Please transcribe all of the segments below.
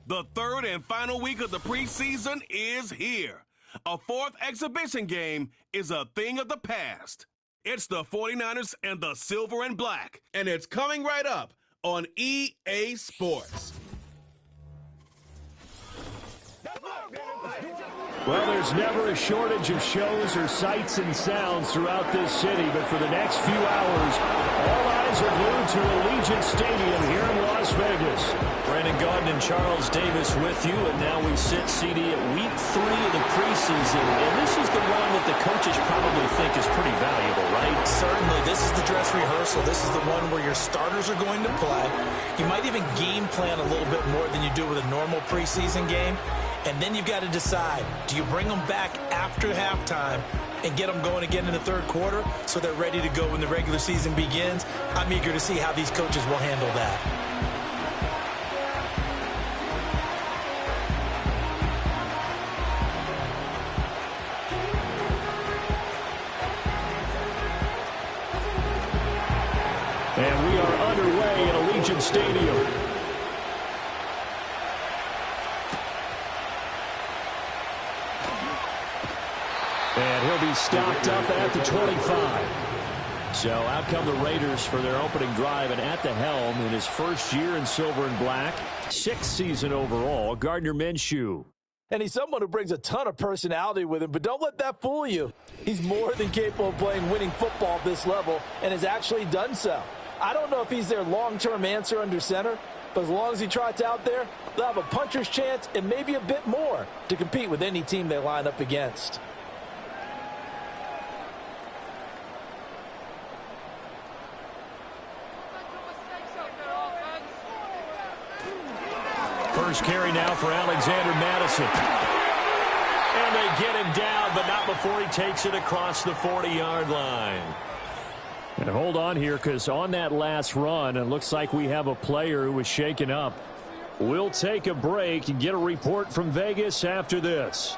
The third and final week of the preseason is here. A fourth exhibition game is a thing of the past. It's the 49ers and the Silver and Black, and it's coming right up on EA Sports. Well, there's never a shortage of shows or sights and sounds throughout this city, but for the next few hours, all eyes are glued to Allegiant Stadium here in Las Vegas. Brandon Gaudin and Charles Davis with you, and now we sit CD at week 3 of the preseason, and this is the one that the coaches probably think is pretty valuable, right? Certainly. This is the dress rehearsal. This is the one where your starters are going to play. You might even game plan a little bit more than you do with a normal preseason game. And then you've got to decide, do you bring them back after halftime and get them going again in the third quarter so they're ready to go when the regular season begins? I'm eager to see how these coaches will handle that. And we are underway at Allegiant Stadium. And he'll be stopped up at the 25. So out come the Raiders for their opening drive, and at the helm in his first year in silver and black, 6th season overall, Gardner Minshew. And he's someone who brings a ton of personality with him, but don't let that fool you. He's more than capable of playing winning football at this level and has actually done so. I don't know if he's their long-term answer under center, but as long as he trots out there, they'll have a puncher's chance and maybe a bit more to compete with any team they line up against. First carry now for Alexander Madison. And they get him down, but not before he takes it across the 40-yard line. And hold on here, because on that last run, it looks like we have a player who was shaken up. We'll take a break and get a report from Vegas after this.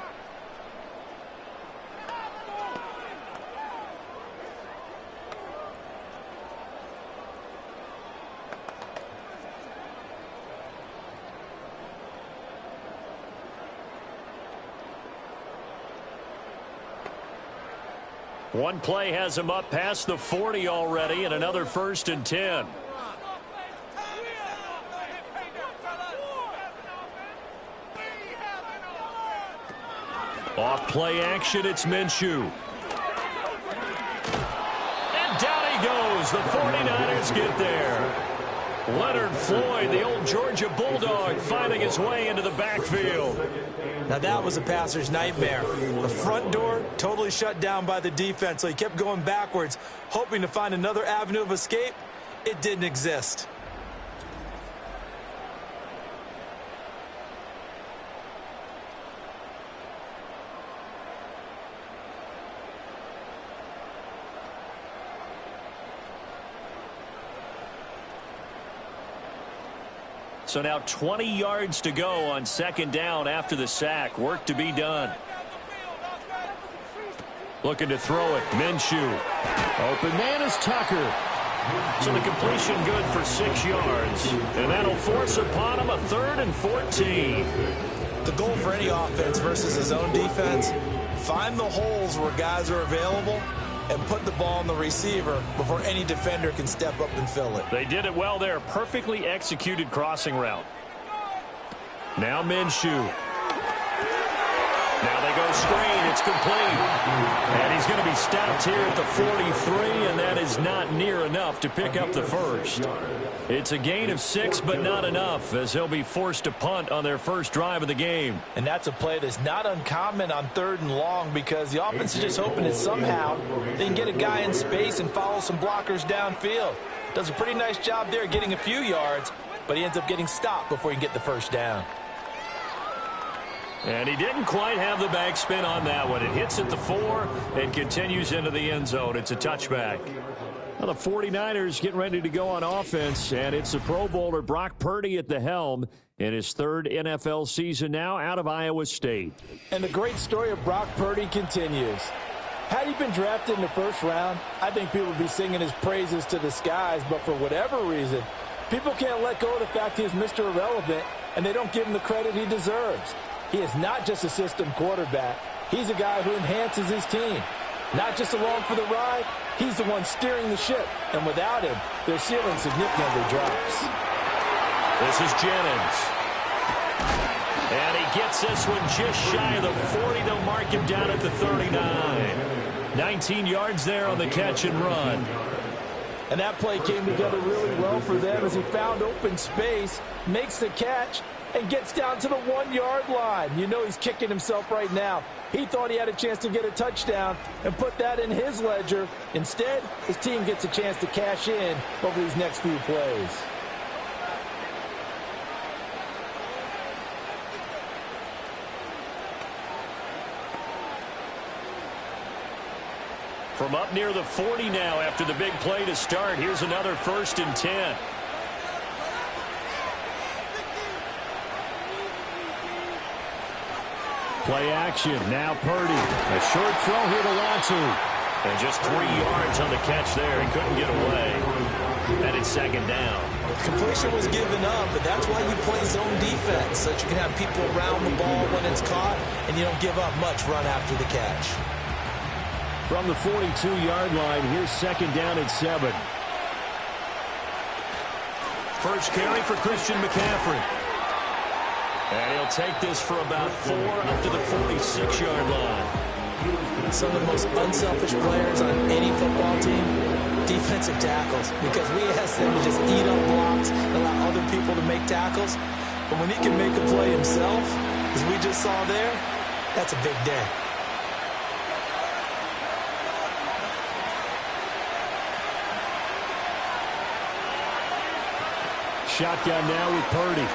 One play has him up past the 40 already, and another 1st and 10. Off play action, it's Minshew. And down he goes. The 49ers get there. Leonard Floyd, the old Georgia Bulldog, finding his way into the backfield. Now that was a passer's nightmare. The front door totally shut down by the defense, so he kept going backwards, hoping to find another avenue of escape. It didn't exist. So now 20 yards to go on 2nd down after the sack. Work to be done. Looking to throw it. Minshew. Open man is Tucker. So the completion good for 6 yards. And that'll force upon him a 3rd and 14. The goal for any offense versus his own defense, find the holes where guys are available and put the ball on the receiver before any defender can step up and fill it. They did it well there. Perfectly executed crossing route. Now Minshew. Now they go screen. It's complete. And he's going to be stopped here at the 43, and that is not near enough to pick up the first. It's a gain of 6, but not enough, as he'll be forced to punt on their first drive of the game. And that's a play that's not uncommon on 3rd and long, because the offense is just hoping that somehow they can get a guy in space and follow some blockers downfield. Does a pretty nice job there getting a few yards, but he ends up getting stopped before he can get the first down. And he didn't quite have the backspin on that one. It hits at the 4 and continues into the end zone. It's a touchback. Well, the 49ers getting ready to go on offense, and it's the Pro Bowler Brock Purdy at the helm in his 3rd NFL season now out of Iowa State. And the great story of Brock Purdy continues. Had he been drafted in the 1st round, I think people would be singing his praises to the skies, but for whatever reason, people can't let go of the fact he is Mr. Irrelevant, and they don't give him the credit he deserves. He is not just a system quarterback. He's a guy who enhances his team. Not just along for the ride, he's the one steering the ship. And without him, their ceiling significantly drops. This is Jennings. And he gets this one just shy of the 40. They'll mark him down at the 39. 19 yards there on the catch and run. And that play came together really well for them as he found open space, makes the catch, and gets down to the 1-yard line. You know he's kicking himself right now. He thought he had a chance to get a touchdown and put that in his ledger. Instead, his team gets a chance to cash in over these next few plays. From up near the 40 now after the big play to start. Here's another 1st and 10. Play action. Now Purdy. A short throw here to Watson. And just 3 yards on the catch there. He couldn't get away. And it's 2nd down. Completion was given up, but that's why you play zone defense, so that you can have people around the ball when it's caught, and you don't give up much run after the catch. From the 42-yard line, here's 2nd down and 7. First carry for Christian McCaffrey. And he'll take this for about 4 up to the 46-yard line. Some of the most unselfish players on any football team, defensive tackles, because we ask them to just eat up blocks and allow other people to make tackles. But when he can make a play himself, as we just saw there, that's a big day. Shotgun now with Purdy.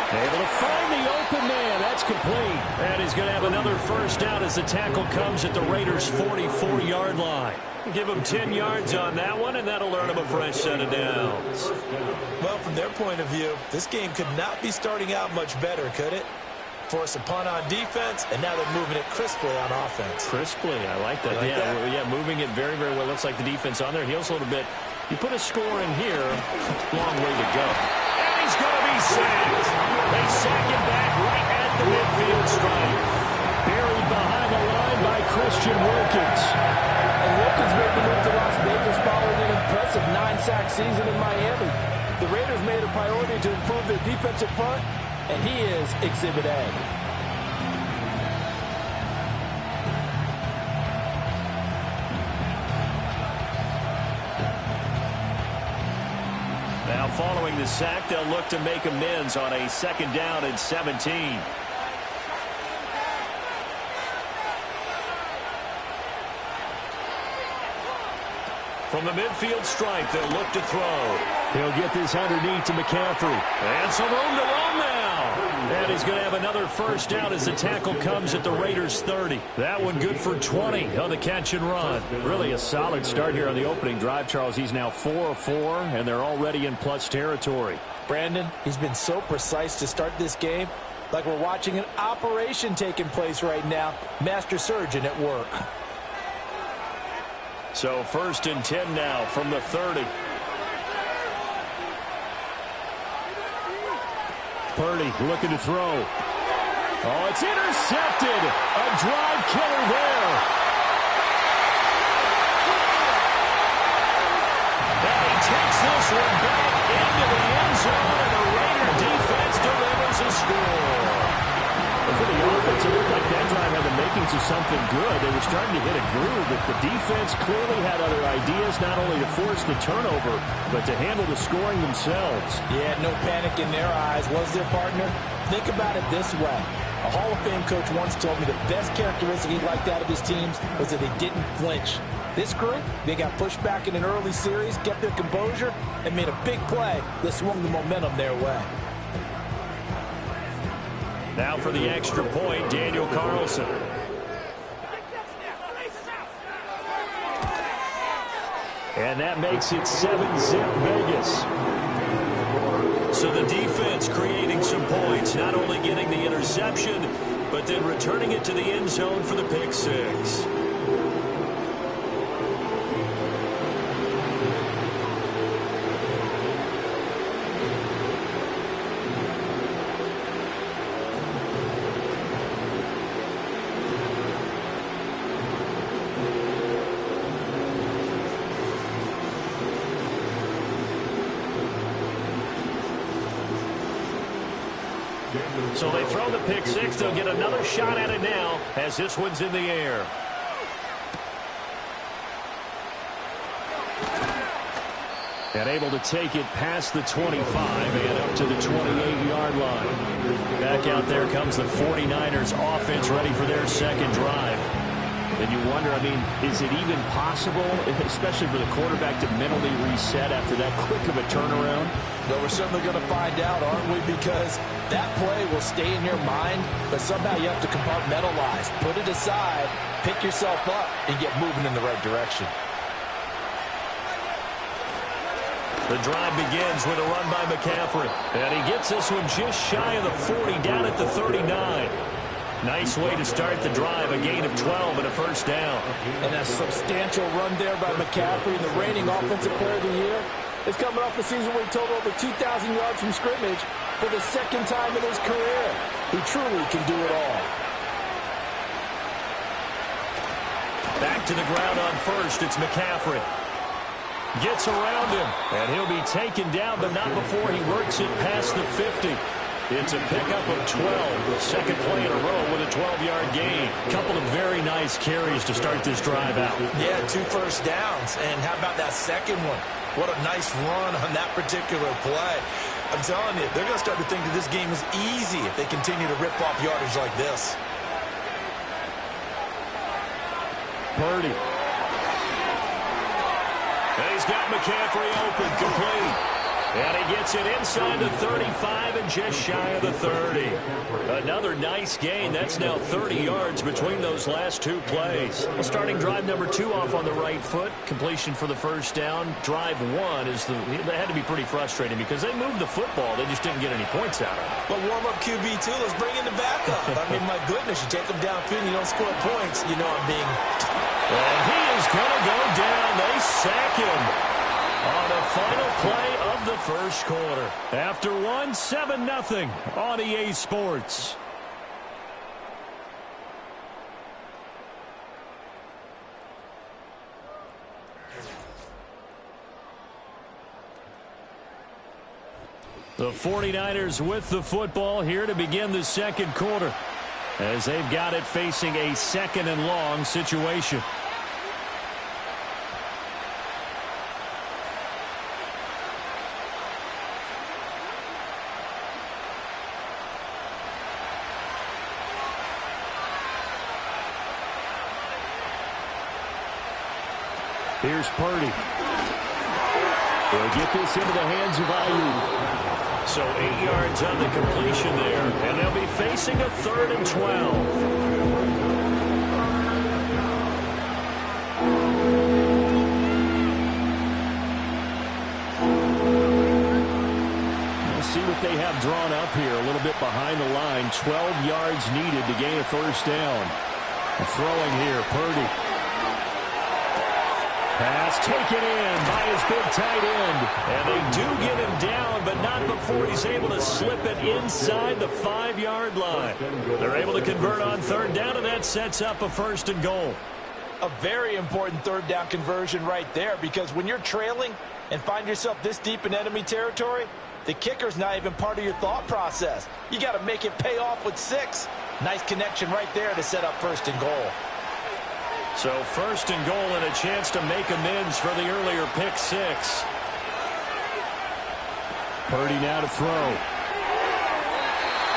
Able to find the open man. That's complete. And he's going to have another first down as the tackle comes at the Raiders' 44-yard line. Give him 10 yards on that one, and that'll earn him a fresh set of downs. Well, from their point of view, this game could not be starting out much better, could it? Force a punt on defense, and now they're moving it crisply on offense. Crisply, I like that. Yeah, moving it very, very well. Looks like the defense on there heals a little bit. You put a score in here, long way to go. And he's going to be sacked. They sack him back right at the midfield stripe. Buried behind the line by Christian Wilkins. And Wilkins made the move to Las Vegas following an impressive 9-sack season in Miami. The Raiders made a priority to improve their defensive front, and he is Exhibit A. Now following the sack, they'll look to make amends on a 2nd down and 17. From the midfield stripe, they'll look to throw. He'll get this underneath to McCaffrey. And some room to run now. And he's going to have another first down as the tackle comes at the Raiders' 30. That one good for 20 on the catch and run. Really a solid start here on the opening drive, Charles. He's now 4 of 4, and they're already in plus territory. Brandon, he's been so precise to start this game, like we're watching an operation taking place right now. Master surgeon at work. So 1st and 10 now from the 30. Purdy looking to throw. Oh, it's intercepted. A drive killer there. And he takes this one back into the end zone, and the Raider defense delivers a score. For the offense, it looked like that drive had the makings of something good. They were starting to hit a groove, but the defense clearly had other ideas, not only to force the turnover, but to handle the scoring themselves. Yeah, no panic in their eyes, was there, partner? Think about it this way. A Hall of Fame coach once told me the best characteristic he liked out of his teams was that they didn't flinch. This group, they got pushed back in an early series, kept their composure, and made a big play that swung the momentum their way. Now for the extra point, Daniel Carlson. And that makes it 7-zip Vegas. So the defense creating some points, not only getting the interception, but then returning it to the end zone for the pick six. So they throw the pick six. They'll get another shot at it now as this one's in the air. And able to take it past the 25 and up to the 28-yard line. Back out there comes the 49ers offense ready for their second drive. And you wonder, I mean, is it even possible, especially for the quarterback, to mentally reset after that quick of a turnaround? Well, we're certainly going to find out, aren't we? Because that play will stay in your mind, but somehow you have to compartmentalize. Put it aside, pick yourself up, and get moving in the right direction. The drive begins with a run by McCaffrey. And he gets this one just shy of the 40, down at the 39. Nice way to start the drive, a gain of 12 and a first down. And a substantial run there by McCaffrey, the reigning offensive player of the year. It's coming off a season where he totaled over 2,000 yards from scrimmage for the second time in his career. He truly can do it all. Back to the ground on first, it's McCaffrey. Gets around him, and he'll be taken down, but not before he works it past the 50. It's a pickup of 12, the second play in a row with a 12-yard gain. Couple of very nice carries to start this drive out. Yeah, 2 first downs, and how about that second one? What a nice run on that particular play. I'm telling you, they're going to start to think that this game is easy if they continue to rip off yardage like this. Purdy. And he's got McCaffrey open, complete. And he gets it inside the 35 and just shy of the 30. Another nice gain. That's now 30 yards between those last 2 plays. Well, starting drive number 2 off on the right foot. Completion for the first down. Drive 1 is that had to be pretty frustrating because they moved the football. They just didn't get any points out of it. But warm-up QB2, let's bring in the backup. I mean, my goodness, you take them downfield and you don't score points. You know I'm being... And he is going to go down. They sack him on the final play of the first quarter. After 7-0 on EA Sports. The 49ers with the football here to begin the second quarter, as they've got it facing a second and long situation. Here's Purdy. They'll get this into the hands of Ayuk. So 8 yards on the completion there, and they'll be facing a 3rd and 12. We'll see what they have drawn up here a little bit behind the line. 12 yards needed to gain a first down. Throwing here, Purdy. Pass taken in by his big tight end. And they do get him down, but not before he's able to slip it inside the 5-yard line. They're able to convert on 3rd down, and that sets up a 1st and goal. A very important 3rd down conversion right there, because when you're trailing and find yourself this deep in enemy territory, the kicker's not even part of your thought process. You got to make it pay off with 6. Nice connection right there to set up 1st and goal. So 1st and goal and a chance to make amends for the earlier pick 6. Purdy now to throw.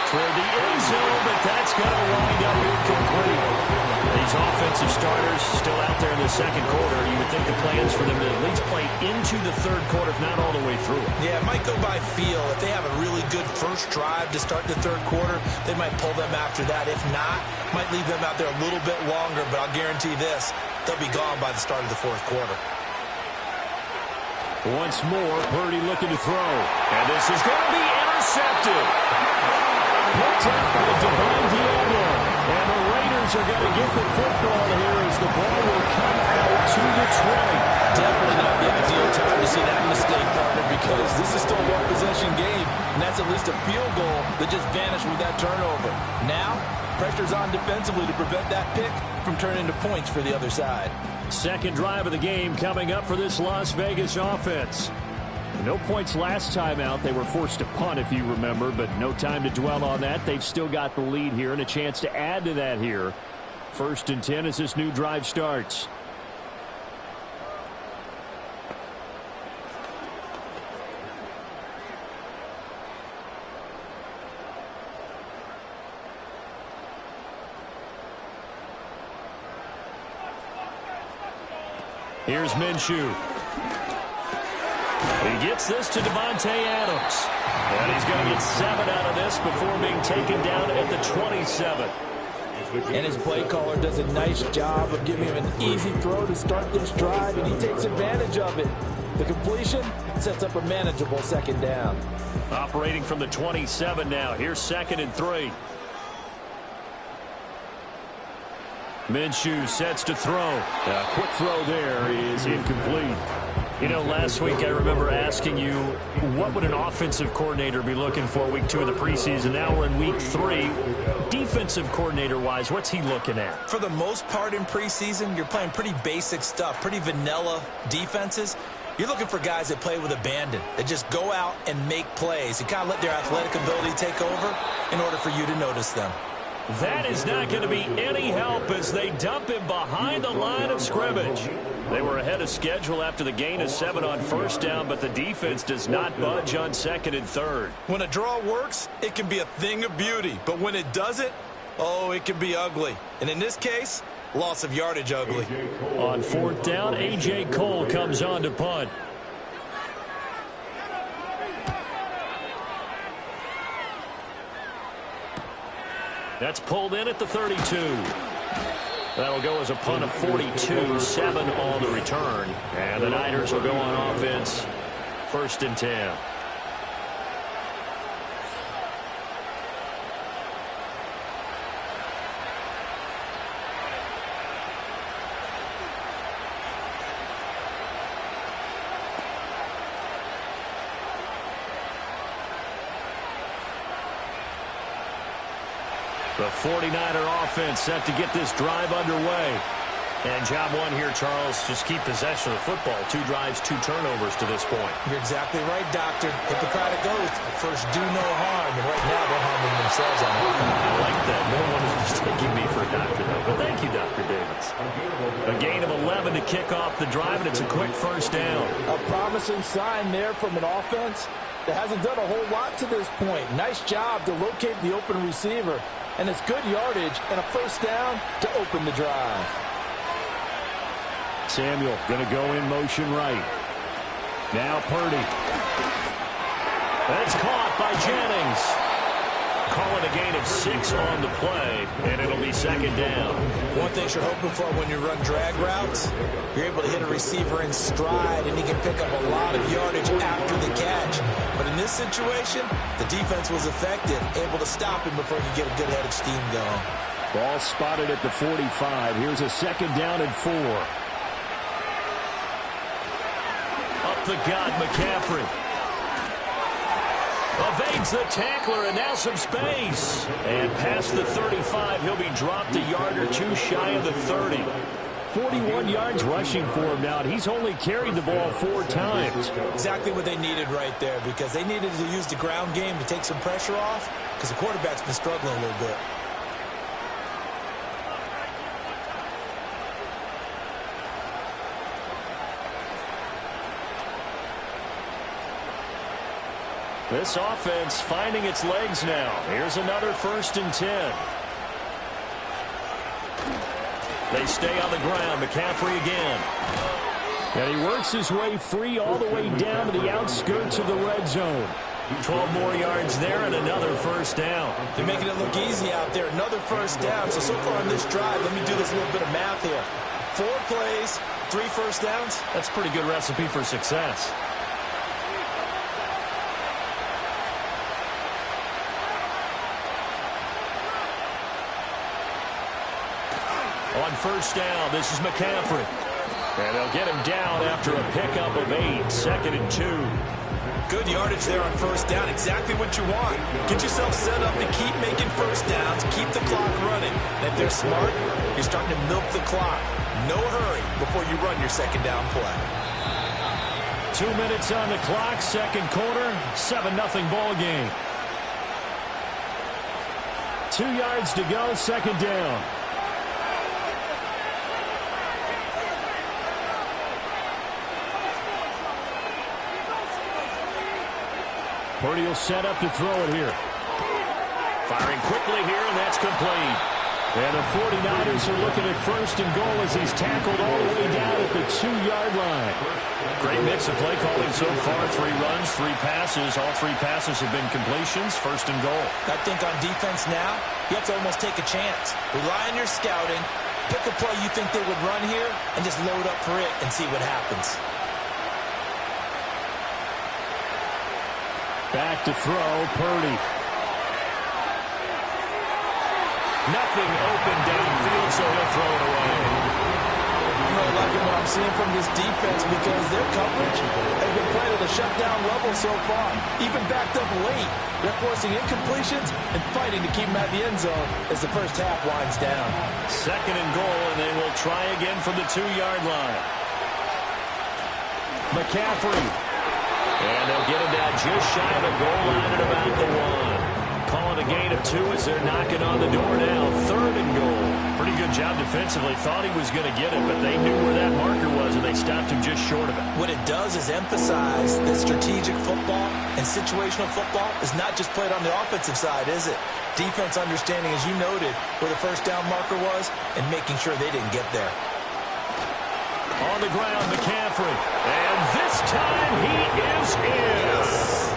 Toward the end zone, but that's going to wind up incomplete. These offensive starters still out there in the second quarter. You would think the plans for them to at least play into the 3rd quarter, if not all the way through it. Yeah, it might go by feel. If they have a really good first drive to start the 3rd quarter, they might pull them after that. If not, might leave them out there a little bit longer, but I'll guarantee this, they'll be gone by the start of the 4th quarter. Once more, Purdy looking to throw. And this is going to be intercepted. Picked up by Devon Diablo. And the Raiders are going to get the football here as the ball will come out to the 20. Definitely not the ideal time to see that mistake, partner, because this is still a one-possession game, and that's at least a field goal that just vanished with that turnover. Now, pressure's on defensively to prevent that pick from turning into points for the other side. Second drive of the game coming up for this Las Vegas offense. No points last time out. They were forced to punt, if you remember, but no time to dwell on that. They've still got the lead here and a chance to add to that here. 1st and 10 as this new drive starts. Here's Minshew. He gets this to Devontae Adams. And he's going to get 7 out of this before being taken down at the 27. And his play caller does a nice job of giving him an easy throw to start this drive, and he takes advantage of it. The completion sets up a manageable 2nd down. Operating from the 27 now. Here's 2nd and 3. Minshew sets to throw. A quick throw there is incomplete. You know, last week I remember asking you, what would an offensive coordinator be looking for week 2 in the preseason? Now we're in week 3. Defensive coordinator-wise, what's he looking at? For the most part in preseason, you're playing pretty basic stuff, pretty vanilla defenses. You're looking for guys that play with abandon, that just go out and make plays. You kind of let their athletic ability take over in order for you to notice them. That is not going to be any help as they dump him behind the line of scrimmage. They were ahead of schedule after the gain of 7 on 1st down, but the defense does not budge on 2nd and 3rd. When a draw works, it can be a thing of beauty. But when it doesn't, oh, it can be ugly. And in this case, loss of yardage ugly. On 4th down, A.J. Cole comes on to punt. That's pulled in at the 32. That'll go as a punt of 42, 7 on the return. And the Niners will go on offense, 1st and 10. The 49er offense set to get this drive underway. And job 1 here, Charles, just keep possession of the football. 2 drives, 2 turnovers to this point. You're exactly right, Doctor. Hippocratic oath. First, do no harm. And right now, they're harming themselves on offense. I like that. No one is mistaking me for a doctor, though. But thank you, Dr. Davis. A gain of 11 to kick off the drive, and it's a quick 1st down. A promising sign there from an offense that hasn't done a whole lot to this point. Nice job to locate the open receiver. And it's good yardage and a 1st down to open the drive. Samuel going to go in motion right. Now Purdy. That's caught by Jennings. Calling a gain of 6 on the play, and it'll be 2nd down. One thing you're hoping for when you run drag routes, you're able to hit a receiver in stride, and he can pick up a lot of yardage after the catch. But in this situation, the defense was effective, able to stop him before he could get a good head of steam going. Ball spotted at the 45. Here's a 2nd down and 4. Up the gut, McCaffrey. Evades the tackler, and now some space. And past the 35, he'll be dropped a yard or 2 shy of the 30. 41 yards rushing for him now, and he's only carried the ball 4 times. Exactly what they needed right there, because they needed to use the ground game to take some pressure off, because the quarterback's been struggling a little bit. This offense finding its legs now. Here's another 1st and 10. They stay on the ground. McCaffrey again. And he works his way free all the way down to the outskirts of the red zone. 12 more yards there and another 1st down. They're making it look easy out there. Another 1st down. So far on this drive, let me do this little bit of math here. 4 plays, 3 1st downs. That's a pretty good recipe for success. On 1st down, this is McCaffrey. And they'll get him down after a pickup of 8, 2nd and 2. Good yardage there on 1st down, exactly what you want. Get yourself set up to keep making 1st downs, keep the clock running. And if they're smart, you're starting to milk the clock. No hurry before you run your 2nd down play. 2 minutes on the clock, second quarter, 7-0 ball game. 2 yards to go, second down. Purdy will set up to throw it here. Firing quickly here, and that's complete. And the 49ers are looking at first and goal as he's tackled all the way down at the 2-yard line. Great mix of play calling so far. 3 runs, 3 passes. All 3 passes have been completions. First and goal. I think on defense now, you have to almost take a chance. Rely on your scouting. Pick a play you think they would run here and just load up for it and see what happens. Back to throw, Purdy. Nothing open downfield, so he'll throw it away. I'm really liking what I'm seeing from this defense because their coverage has been played at a shutdown level so far. Even backed up late, they're forcing incompletions and fighting to keep them at the end zone as the first half winds down. Second and goal, and they will try again from the 2-yard line. McCaffrey. And they'll get him down just shy of the goal line at about the 1. Calling a gain of 2 as they're knocking on the door now. Third and goal. Pretty good job defensively. Thought he was going to get it, but they knew where that marker was, and they stopped him just short of it. What it does is emphasize that strategic football and situational football is not just played on the offensive side, is it? Defense understanding, as you noted, where the first down marker was and making sure they didn't get there. On the ground, McCaffrey. And this time he is in. Yes.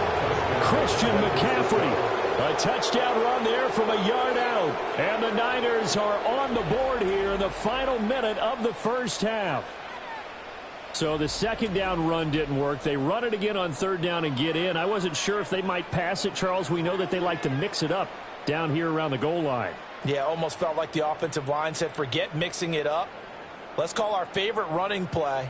Christian McCaffrey. A touchdown run there from a yard out. And the Niners are on the board here in the final minute of the first half. So the second down run didn't work. They run it again on third down and get in. I wasn't sure if they might pass it, Charles. We know that they like to mix it up down here around the goal line. Yeah, almost felt like the offensive line said, forget mixing it up. Let's call our favorite running play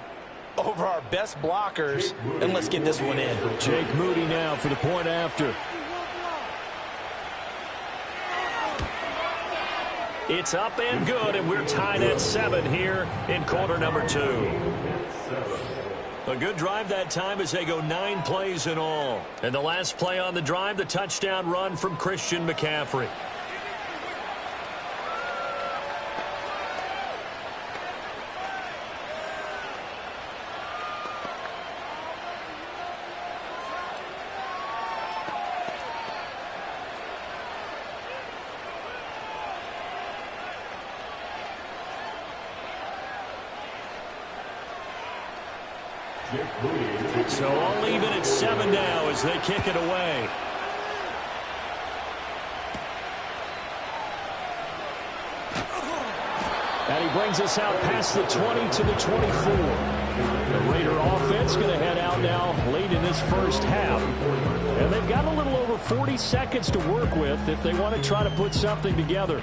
over our best blockers, and let's get this one in. Jake Moody now for the point after. It's up and good, and we're tied at 7 here in quarter number 2. A good drive that time as they go 9 plays in all. And the last play on the drive, the touchdown run from Christian McCaffrey. So I'll leave it at 7 now as they kick it away. And he brings us out past the 20 to the 24. The Raider offense going to head out now late in this first half. And they've got a little over 40 seconds to work with if they want to try to put something together.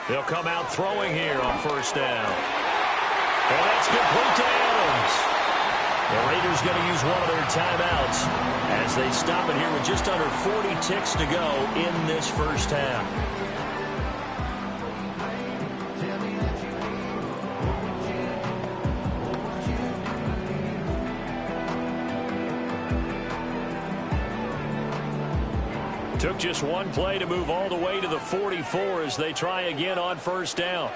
They'll come out throwing here on first down. And that's complete to Adams. The Raiders going to use one of their timeouts as they stop it here with just under 40 ticks to go in this first half. Took just one play to move all the way to the 44 as they try again on first down.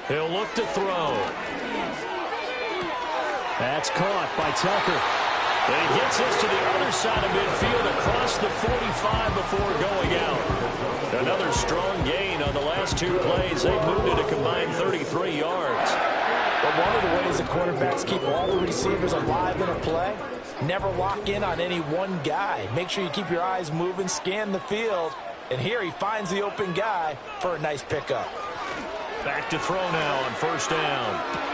He'll look to throw. That's caught by Tucker. And he gets us to the other side of midfield across the 45 before going out. Another strong gain on the last 2 plays. They moved it a combined 33 yards. But one of the ways that quarterbacks keep all the receivers alive in a play, never lock in on any one guy. Make sure you keep your eyes moving, scan the field. And here he finds the open guy for a nice pickup. Back to throw now on first down.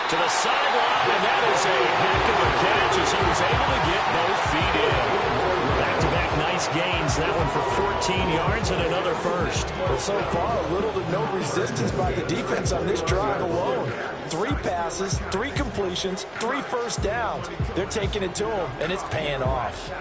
To the sideline, and that is a heck of a catch as he was able to get both feet in. Back-to-back nice gains. That one for 14 yards and another first. But so far, little to no resistance by the defense on this drive alone. 3 passes, 3 completions, 3 first downs. They're taking it to him, and it's paying off.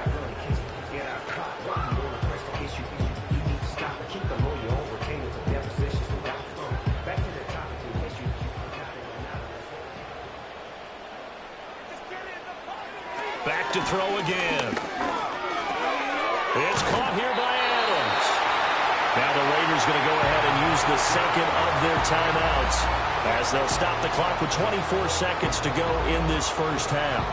Back to throw again. It's caught here by Adams. Now the Raiders going to go ahead and use the second of their timeouts as they'll stop the clock with 24 seconds to go in this first half.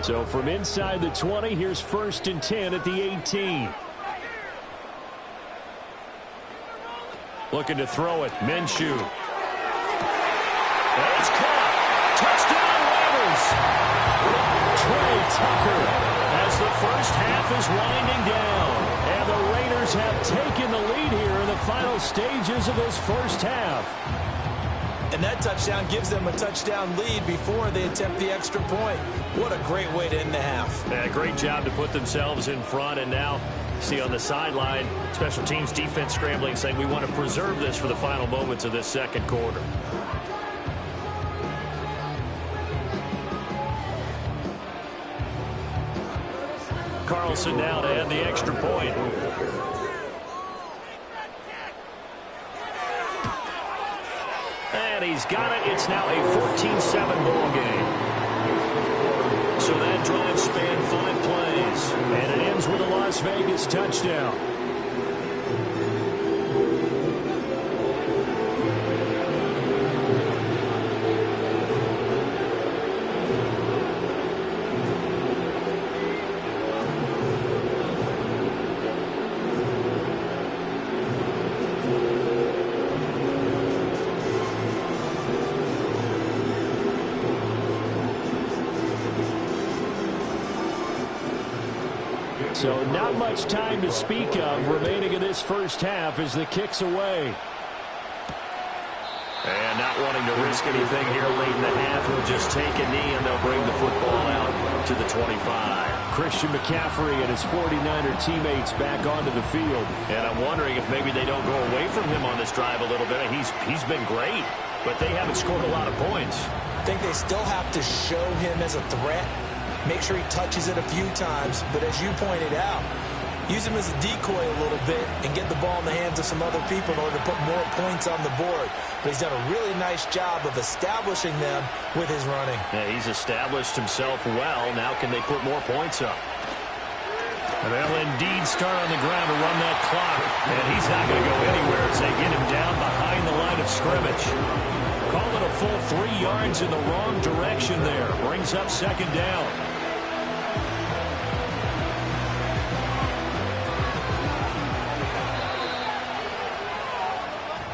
So from inside the 20, here's 1st and 10 at the 18. Looking to throw it. Minshew. And it's caught. Touchdown, Raiders. Trey Tucker. As the first half is winding down. And the Raiders have taken the lead here in the final stages of this first half. And that touchdown gives them a touchdown lead before they attempt the extra point. What a great way to end the half. Yeah, great job to put themselves in front, and now see on the sideline, special teams defense scrambling, saying we want to preserve this for the final moments of this second quarter. Carlson now to add the extra point. And he's got it. It's now a 14-7 ball game. So that drive spanned 5 plays. And it ends with a Las Vegas touchdown. So not much time to speak of remaining in this first half as the kick's away. And not wanting to risk anything here late in the half, he'll just take a knee and they'll bring the football out to the 25. Christian McCaffrey and his 49er teammates back onto the field. And I'm wondering if maybe they don't go away from him on this drive a little bit. He's been great, but they haven't scored a lot of points. I think they still have to show him as a threat. Make sure he touches it a few times, but as you pointed out, use him as a decoy a little bit and get the ball in the hands of some other people in order to put more points on the board. But he's done a really nice job of establishing them with his running. Yeah, he's established himself well. Now can they put more points up? And they'll indeed start on the ground to run that clock. And he's not going to go anywhere as they get him down behind the line of scrimmage. Call it a full 3 yards in the wrong direction there. Brings up 2nd down.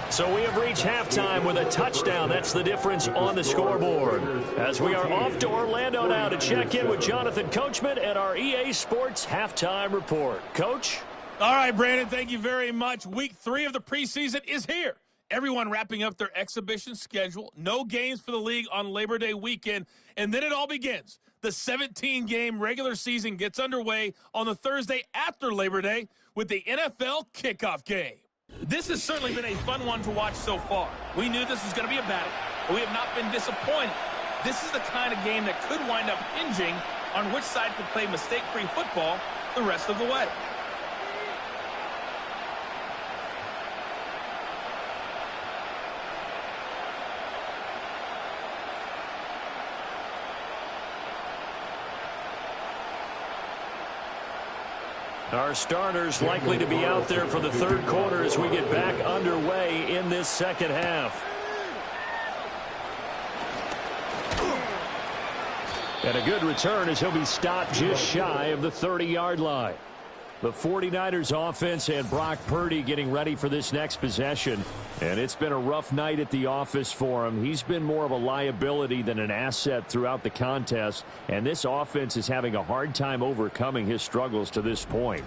So we have reached halftime with a touchdown. That's the difference on the scoreboard. As we are off to Orlando now to check in with Jonathan Coachman and our EA Sports Halftime Report. Coach? All right, Brandon, thank you very much. Week 3 of the preseason is here. Everyone wrapping up their exhibition schedule. No games for the league on Labor Day weekend. And then it all begins. The 17-game regular season gets underway on the Thursday after Labor Day with the NFL kickoff game. This has certainly been a fun one to watch so far. We knew this was going to be a battle, but we have not been disappointed. This is the kind of game that could wind up hinging on which side could play mistake-free football the rest of the way. Our starters likely to be out there for the third quarter as we get back underway in this second half. And a good return as he'll be stopped just shy of the 30-yard line. The 49ers offense and Brock Purdy getting ready for this next possession. And it's been a rough night at the office for him. He's been more of a liability than an asset throughout the contest. And this offense is having a hard time overcoming his struggles to this point.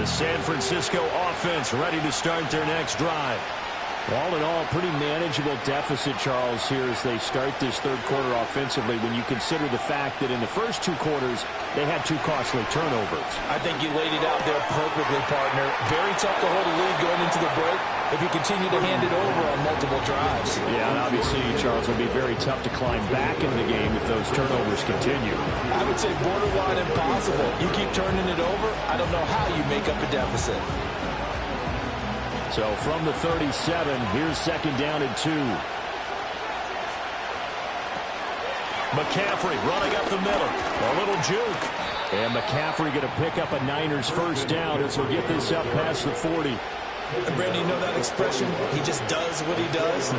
The San Francisco offense ready to start their next drive. All in all, pretty manageable deficit, Charles, here as they start this third quarter offensively when you consider the fact that in the first two quarters, they had two costly turnovers. I think you laid it out there perfectly, partner. Very tough to hold a lead going into the break if you continue to hand it over on multiple drives. Yeah, and obviously, Charles, it'll be very tough to climb back into the game if those turnovers continue. I would say borderline impossible. You keep turning it over, I don't know how you make up a deficit. So from the 37, here's second down and 2. McCaffrey running up the middle. A little juke. And McCaffrey going to pick up a Niners first down as he'll get this up past the 40. And Brandon, you know that expression? He just does what he does.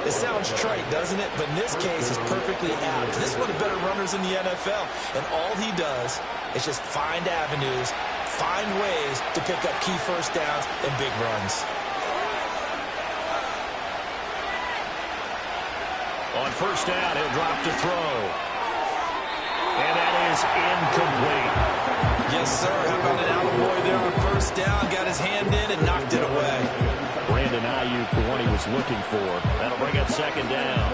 It sounds trite, doesn't it? But in this case, it's perfectly apt. This is one of the better runners in the NFL. And all he does is just find avenues, find ways to pick up key first downs and big runs. On first down, he'll drop to throw. And that is incomplete. Yes, sir. How about an attaboy there on first down? Got his hand in and knocked it away. Brandon Ayuk, the one he was looking for. That'll bring up second down.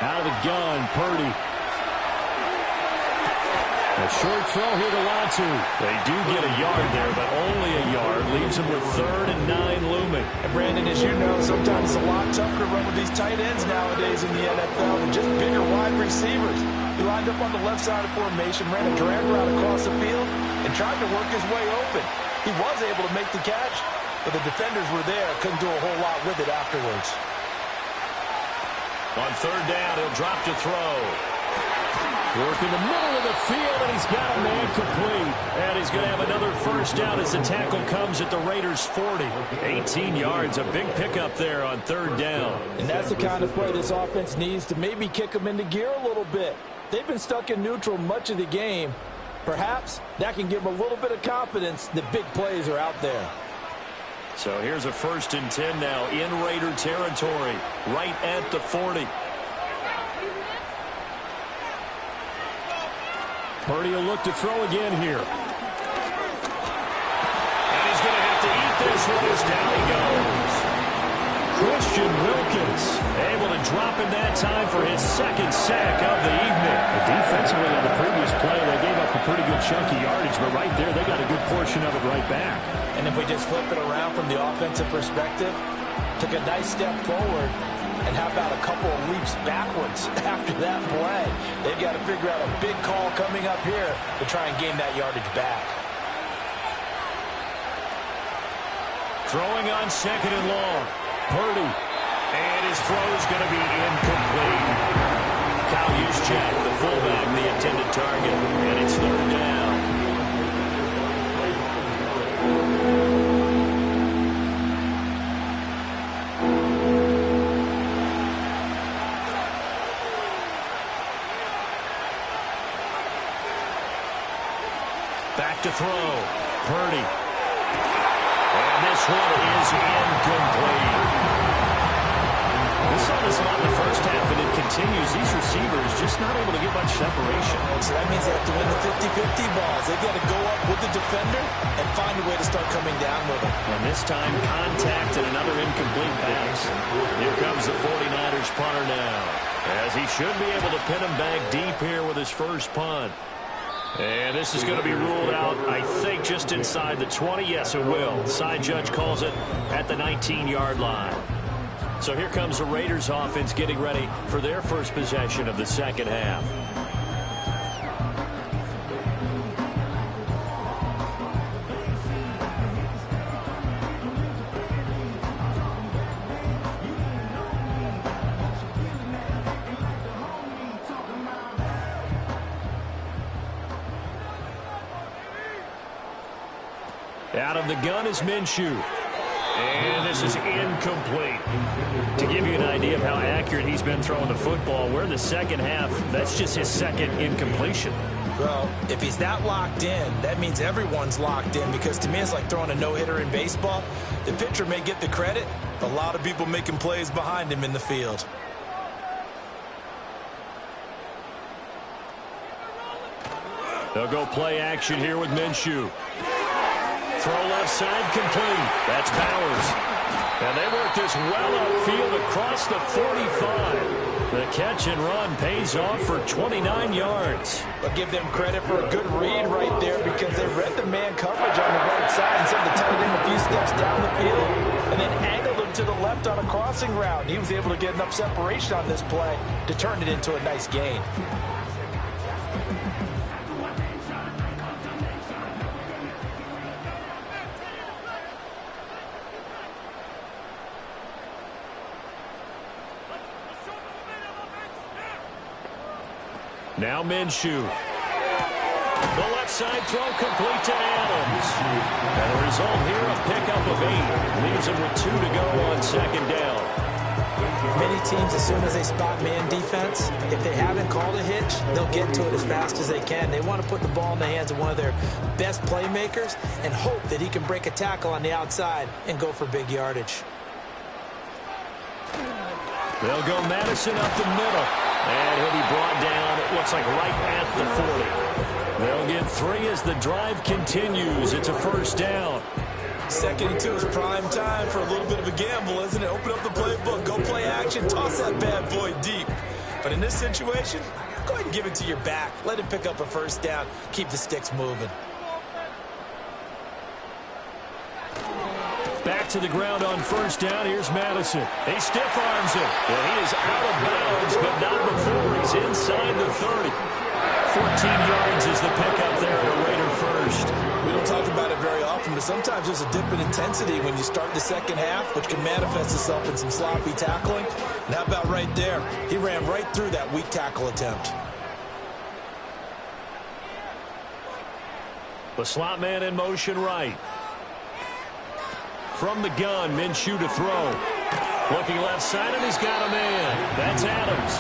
Out of the gun, Purdy. A short throw here to Latu. They do get a yard there, but only a yard. Leaves them with 3rd and 9 looming. And Brandon, as you know, sometimes it's a lot tougher to run with these tight ends nowadays in the NFL than just bigger wide receivers. He lined up on the left side of formation, ran a drag route across the field, and tried to work his way open. He was able to make the catch, but the defenders were there, couldn't do a whole lot with it afterwards. On third down, he'll drop to throw. Work in the middle of the field, and he's got a man complete. And he's going to have another first down as the tackle comes at the Raiders' 40. 18 yards, a big pickup there on third down. And that's the kind of play this offense needs to maybe kick them into gear a little bit. They've been stuck in neutral much of the game. Perhaps that can give them a little bit of confidence that big plays are out there. So here's a 1st and 10 now in Raider territory, right at the 40. Purdy will look to throw again here. And he's going to have to eat this one as down he goes. Christian Wilkins able to drop in that time for his 2nd sack of the evening. Defensively on the previous play, they gave up a pretty good chunk of yardage, but right there they got a good portion of it right back. And if we just flip it around from the offensive perspective, took a nice step forward, and how about a couple of leaps backwards after that play? They've got to figure out a big call coming up here to try and gain that yardage back. Throwing on 2nd and long. Purdy. And his throw is going to be incomplete. Kyle Juszczyk, the fullback, the intended target. And it's 3rd down. Back to throw. Purdy. And this one is incomplete. We saw this a lot in the first half, and it continues. These receivers just not able to get much separation. So that means they have to win the 50-50 balls. They've got to go up with the defender and find a way to start coming down with it. And this time, contact and another incomplete pass. Here comes the 49ers punter now, as he should be able to pin him back deep here with his first punt. And this is going to be ruled out, I think, just inside the 20. Yes, it will. Side judge calls it at the 19-yard line. So here comes the Raiders offense getting ready for their first possession of the second half. Out of the gun is Minshew. And this is incomplete. To give you an idea of how accurate he's been throwing the football, we're in the second half. That's just his 2nd incompletion. Well, if he's that locked in, that means everyone's locked in, because to me it's like throwing a no-hitter in baseball. The pitcher may get the credit, a lot of people making plays behind him in the field. They'll go play action here with Minshew. Throw left side complete. That's Bowers. And they work this well outfield across the 45. The catch and run pays off for 29 yards. I'll give them credit for a good read right there, because they read the man coverage on the right side and sent the tight end a few steps down the field and then angled him to the left on a crossing route. He was able to get enough separation on this play to turn it into a nice gain. Now Minshew. The left side throw complete to Adams. And the result here, a pickup of 8. Leaves him with 2 to go on second down. Many teams, as soon as they spot man defense, if they haven't called a hitch, they'll get to it as fast as they can. They want to put the ball in the hands of one of their best playmakers and hope that he can break a tackle on the outside and go for big yardage. They'll go Madison up the middle. And he'll be brought down, it looks like right at the 40. They'll get 3 as the drive continues. It's a first down. 2nd and 2 is prime time for a little bit of a gamble, isn't it? Open up the playbook, go play action, toss that bad boy deep. But in this situation, go ahead and give it to your back. Let him pick up a first down. Keep the sticks moving. Back to the ground on first down. Here's Madison. He stiff arms him. Well, he is out of bounds, but not before he's inside the 30. 14 yards is the pickup there at a Raider first. We don't talk about it very often, but sometimes there's a dip in intensity when you start the second half, which can manifest itself in some sloppy tackling. And how about right there? He ran right through that weak tackle attempt. The slot man in motion right. From the gun, Minshew to throw. Looking left side, and he's got a man. That's Adams.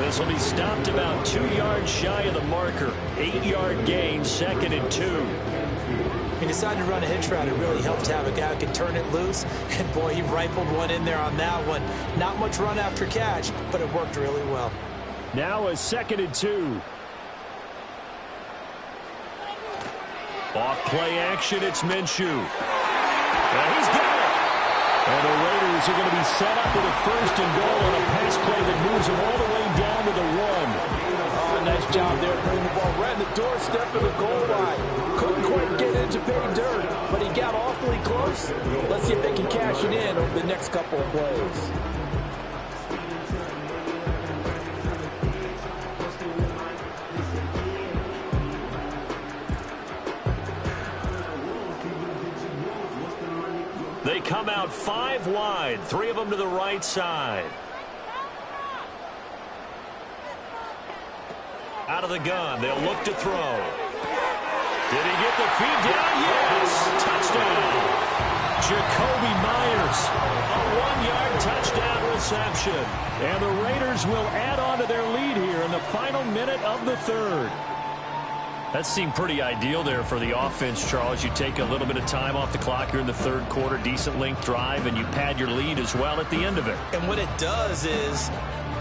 This will be stopped about 2 yards shy of the marker. 8-yard gain, 2nd and 2. He decided to run a hitch route. It really helped to have a guy who can turn it loose. And, boy, he rifled one in there on that one. Not much run after catch, but it worked really well. Now a 2nd and 2. Off play action, it's Minshew. And he's got it. And the Raiders are going to be set up with a 1st and goal on a pass play that moves them all the way down to the 1. Oh, nice job there, putting the ball right in the doorstep of the goal line. Couldn't quite get it to pay dirt, but he got awfully close. Let's see if they can cash it in over the next couple of plays. They come out 5 wide, 3 of them to the right side. Out of the gun, they'll look to throw. Did he get the feed down? Yes! Touchdown! Jacoby Myers, a 1-yard touchdown reception. And the Raiders will add on to their lead here in the final minute of the 3rd. That seemed pretty ideal there for the offense, Charles. You take a little bit of time off the clock here in the 3rd quarter, decent length drive, and you pad your lead as well at the end of it. And what it does is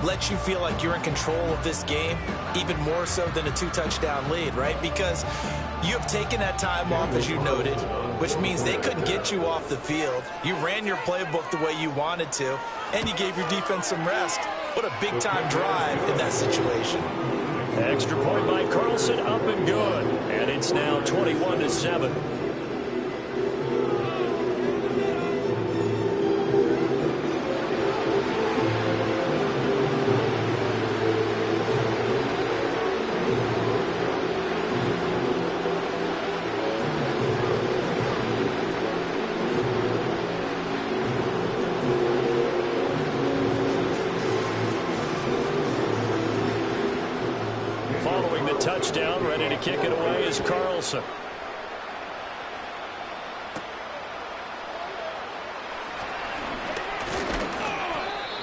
let you feel like you're in control of this game, even more so than a 2-touchdown lead, right? Because you have taken that time off, as you noted, which means they couldn't get you off the field. You ran your playbook the way you wanted to, and you gave your defense some rest. What a big-time drive in that situation. Extra point by Carlson, up and good. And it's now 21-7. Following the touchdown, ready to kick it away is Carlson.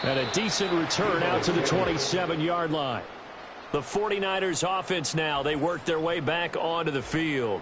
And a decent return out to the 27-yard line. The 49ers offense now. They work their way back onto the field.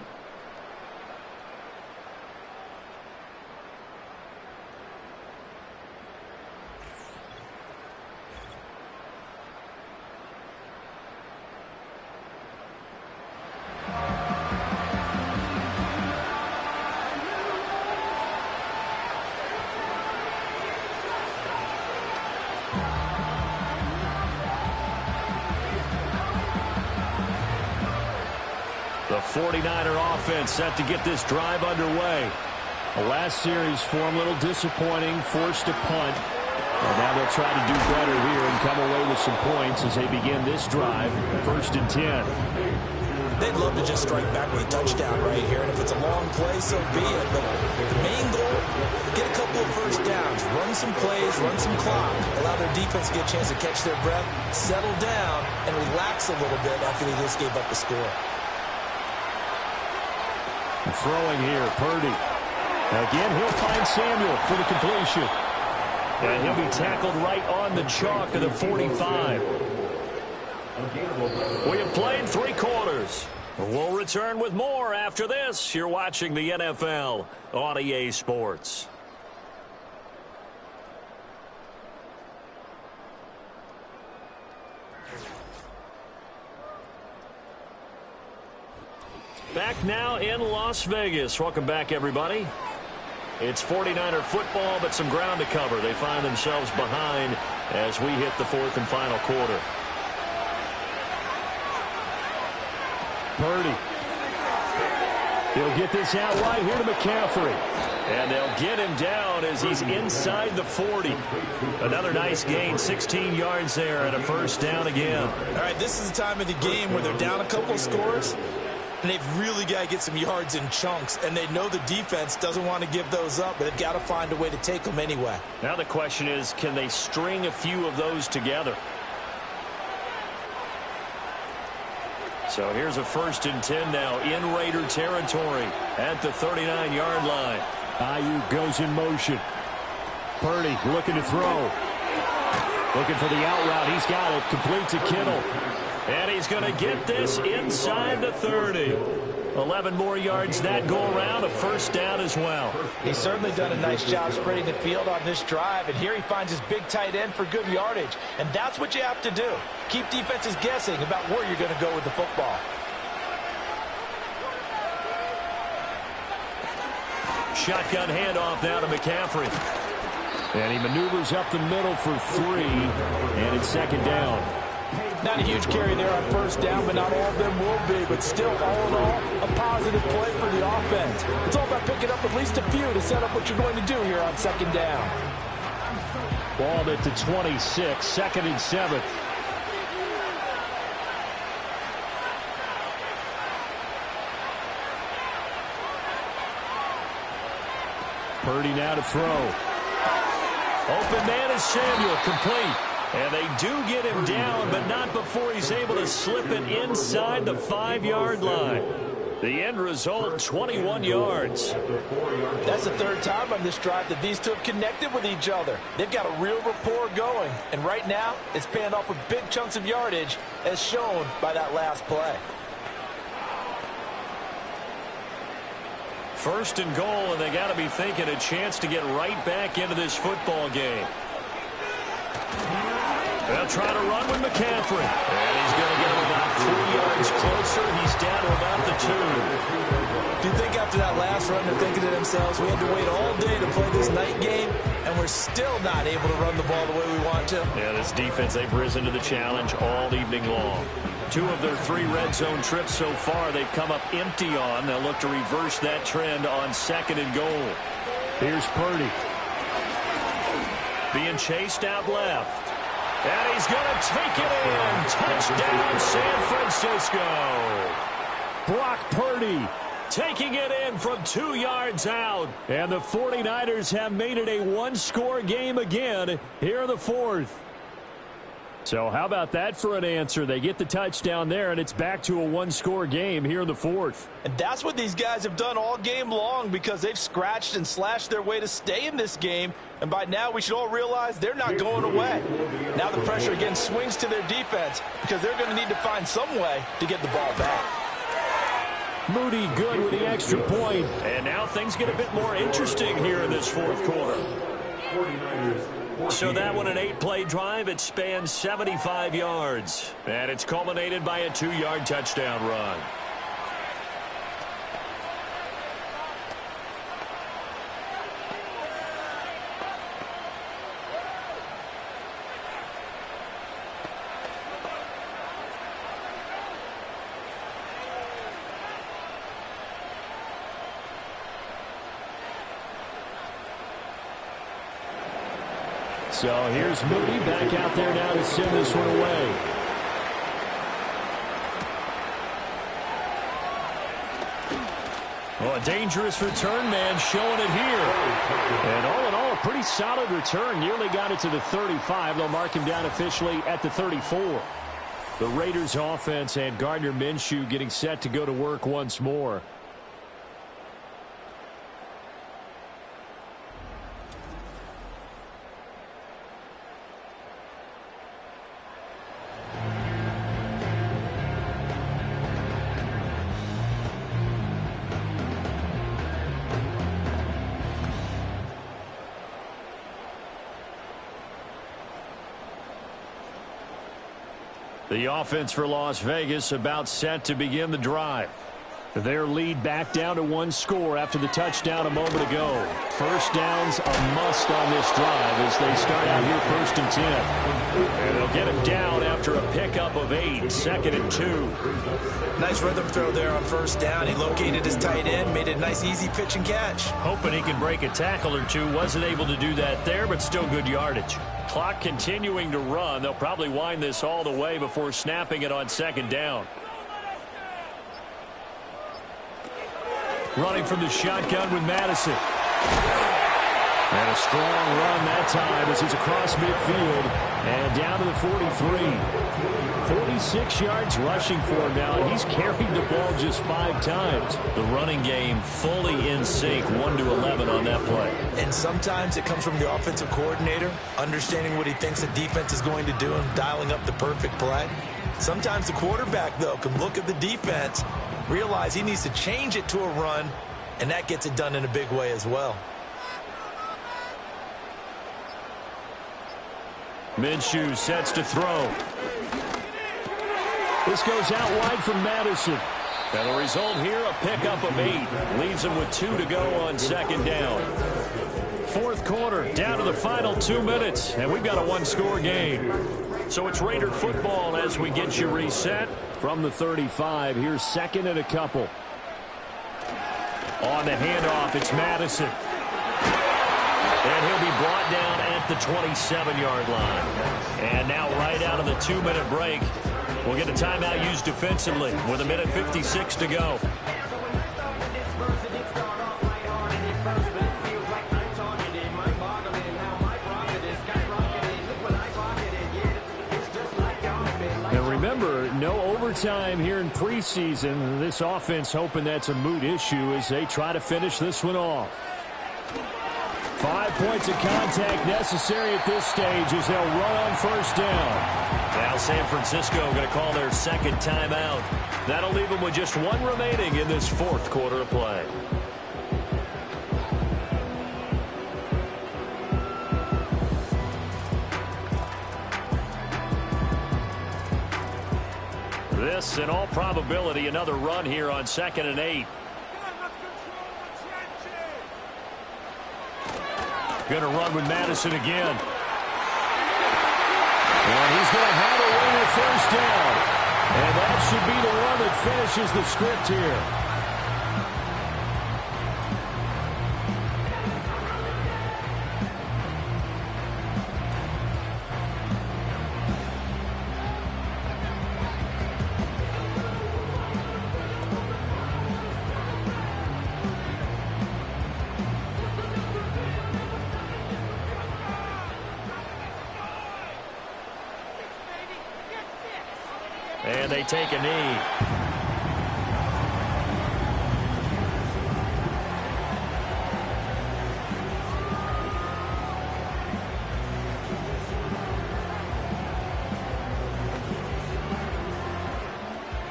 The 49er offense set to get this drive underway. The last series for him, a little disappointing, forced a punt. And now they'll try to do better here and come away with some points as they begin this drive. 1st and 10. They'd love to just strike back with a touchdown right here, and if it's a long play, so be it. But the main goal, get a couple of first downs, run some plays, run some clock, allow their defense to get a chance to catch their breath, settle down, and relax a little bit after they just gave up the score. Throwing here, Purdy. Again, he'll find Samuel for the completion. And he'll be tackled right on the chalk of the 45. We have played 3 quarters. We'll return with more after this. You're watching the NFL on EA Sports. Back now in Las Vegas. Welcome back, everybody. It's 49er football, but some ground to cover. They find themselves behind as we hit the 4th and final quarter. Purdy. He'll get this out right here to McCaffrey. And they'll get him down as he's inside the 40. Another nice gain, 16 yards there, and a first down again. All right, this is the time of the game where they're down a couple of scores, and they've really got to get some yards in chunks, and they know the defense doesn't want to give those up, but they've got to find a way to take them anyway. Now the question is, can they string a few of those together? So here's a 1st and 10 now in Raider territory at the 39-yard line. Ayuk goes in motion. Purdy looking to throw. Looking for the out route. He's got it. Complete to Kittle. And he's going to get this inside the 30. 11 more yards that go around, a first down as well. He's certainly done a nice job spreading the field on this drive, and here he finds his big tight end for good yardage. And that's what you have to do. Keep defenses guessing about where you're going to go with the football. Shotgun handoff now to McCaffrey. And he maneuvers up the middle for 3, and it's 2nd down. Not a huge carry there on first down, but not all of them will be. But still, all in all, a positive play for the offense. It's all about picking up at least a few to set up what you're going to do here on 2nd down. Ball at the 26, 2nd and 7. Purdy now to throw. Open man is Samuel, complete. And they do get him down, but not before he's able to slip it inside the 5-yard line. The end result, 21 yards. That's the 3rd time on this drive that these 2 have connected with each other. They've got a real rapport going. And right now, it's paying off with big chunks of yardage, as shown by that last play. 1st and goal, and they got to be thinking a chance to get right back into this football game. They'll try to run with McCaffrey. And he's going to get him about 3 yards closer. He's down to about the 2. Do you think after that last run they're thinking to themselves, we had to wait all day to play this night game, and we're still not able to run the ball the way we want to? Yeah, this defense, they've risen to the challenge all evening long. 2 of their 3 red zone trips so far they've come up empty on. They'll look to reverse that trend on 2nd and goal. Here's Purdy. Being chased out left. And he's going to take it in. Touchdown, San Francisco. Brock Purdy taking it in from 2 yards out. And the 49ers have made it a 1-score game again here in the 4th. So how about that for an answer? They get the touchdown there, and it's back to a one-score game here in the fourth. And that's what these guys have done all game long because they've scratched and slashed their way to stay in this game. And by now, we should all realize they're not going away. Now the pressure again swings to their defense because they're going to need to find some way to get the ball back. Moody good with the extra point. And now things get a bit more interesting here in this fourth quarter. So that one, an 8-play drive. It spans 75 yards. And it's culminated by a 2-yard touchdown run. So here's Moody back out there now to send this one away. Oh, a dangerous return man showing it here. And all in all, a pretty solid return. Nearly got it to the 35. They'll mark him down officially at the 34. The Raiders offense and Gardner Minshew getting set to go to work once more. The offense for Las Vegas about set to begin the drive. Their lead back down to one score after the touchdown a moment ago. First down's a must on this drive as they start out here 1st and 10. And they'll get him down after a pickup of 8, 2nd and 2. Nice rhythm throw there on first down. He located his tight end, made it a nice easy pitch and catch. Hoping he can break a tackle or two. Wasn't able to do that there, but still good yardage. Clock continuing to run. They'll probably wind this all the way before snapping it on 2nd down. Running from the shotgun with Madison. And a strong run that time as he's across midfield and down to the 43. 46 yards rushing for him now, and he's carried the ball just 5 times. The running game fully in sync, 1-11 on that play. And sometimes it comes from the offensive coordinator, understanding what he thinks the defense is going to do and dialing up the perfect play. Sometimes the quarterback, though, can look at the defense, realize he needs to change it to a run, and that gets it done in a big way as well. Minshew sets to throw. This goes out wide from Madison. And the result here, a pickup of 8. Leaves him with 2 to go on 2nd down. Fourth quarter, down to the final 2 minutes, and we've got a one-score game. So it's Raider football as we get you reset. From the 35, here's 2nd and a couple. On the handoff, it's Madison. And he'll be brought down at the 27-yard line. And now right out of the 2-minute break, we'll get a timeout used defensively with 1:56 to go. And remember, no overtime here in preseason. This offense hoping that's a moot issue as they try to finish this one off. 5 points of contact necessary at this stage as they'll run on first down. Now San Francisco going to call their 2nd timeout. That'll leave them with just 1 remaining in this 4th quarter of play. This, in all probability, another run here on 2nd and 8. Going to run with Madison again. And he's going to have a win at first down. And that should be the one that finishes the script here. they take a knee.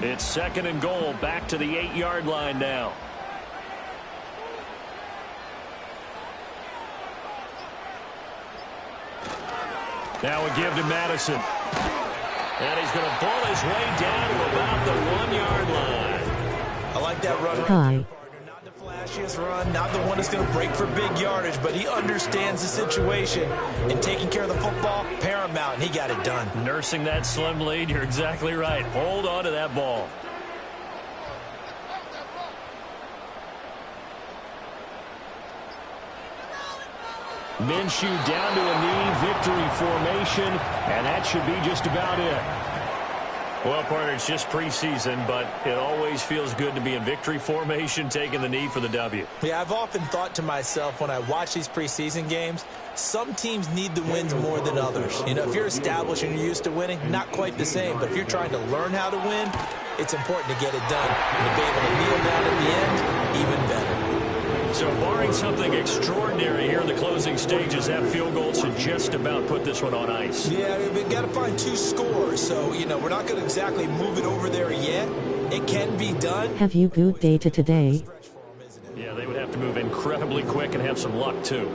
It's 2nd and goal, back to the 8-yard line now. Now a give to Madison. And he's going to pull his way down to about the 1-yard line. I like that run. Hi. Not the flashiest run, not the one that's going to break for big yardage, but he understands the situation, and taking care of the football, paramount, and he got it done. Nursing that slim lead, you're exactly right. Hold on to that ball. Minshew down to a knee, victory formation, and that should be just about it. Well, partner, it's just preseason, but it always feels good to be in victory formation, taking the knee for the W. Yeah, I've often thought to myself when I watch these preseason games, some teams need the wins more than others. You know, if you're established and you're used to winning, not quite the same, but if you're trying to learn how to win, it's important to get it done. And to be able to kneel down at the end, even better. So barring something extraordinary here in the closing stages, that field goal should just about put this one on ice. Yeah, we've got to find 2 scores. So, you know, we're not going to exactly move it over there yet. It can be done. Have you good data today? Yeah, they would have to move incredibly quick and have some luck, too.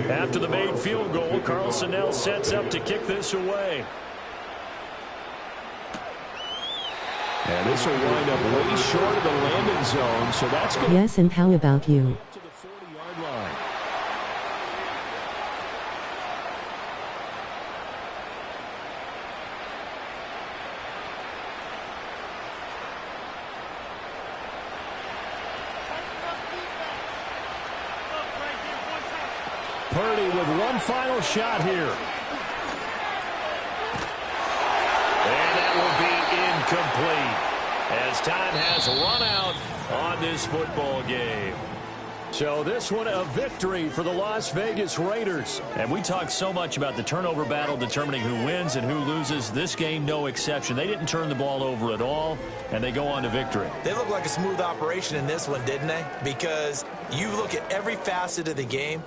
After the made field goal, Carlson now sets up to kick this away. And this will wind up way short of the landing zone, so that's good. Yes, and how about you? To the 40-yard line. Purdy with one final shot here. And that will be incomplete as time has run out on this football game. So this one a victory for the Las Vegas Raiders. And we talk so much about the turnover battle determining who wins and who loses. This game, no exception. They didn't turn the ball over at all, and they go on to victory. They look like a smooth operation in this one, didn't they? Because you look at every facet of the game,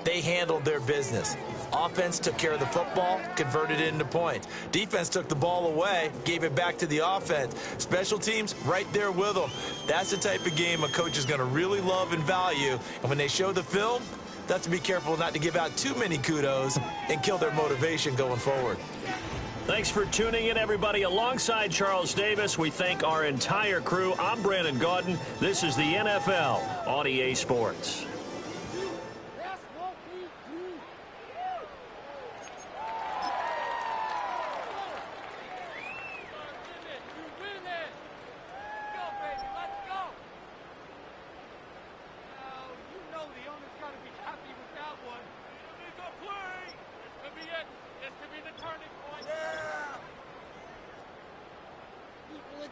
they handled their business. Offense took care of the football, converted it into points. Defense took the ball away, gave it back to the offense. Special teams, right there with them. That's the type of game a coach is going to really love and value. And when they show the film, they have to be careful not to give out too many kudos and kill their motivation going forward. Thanks for tuning in, everybody. Alongside Charles Davis, we thank our entire crew. I'm Brandon Gaudin. This is the NFL on EA Sports.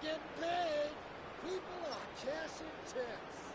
Getting paid. People are cashing checks.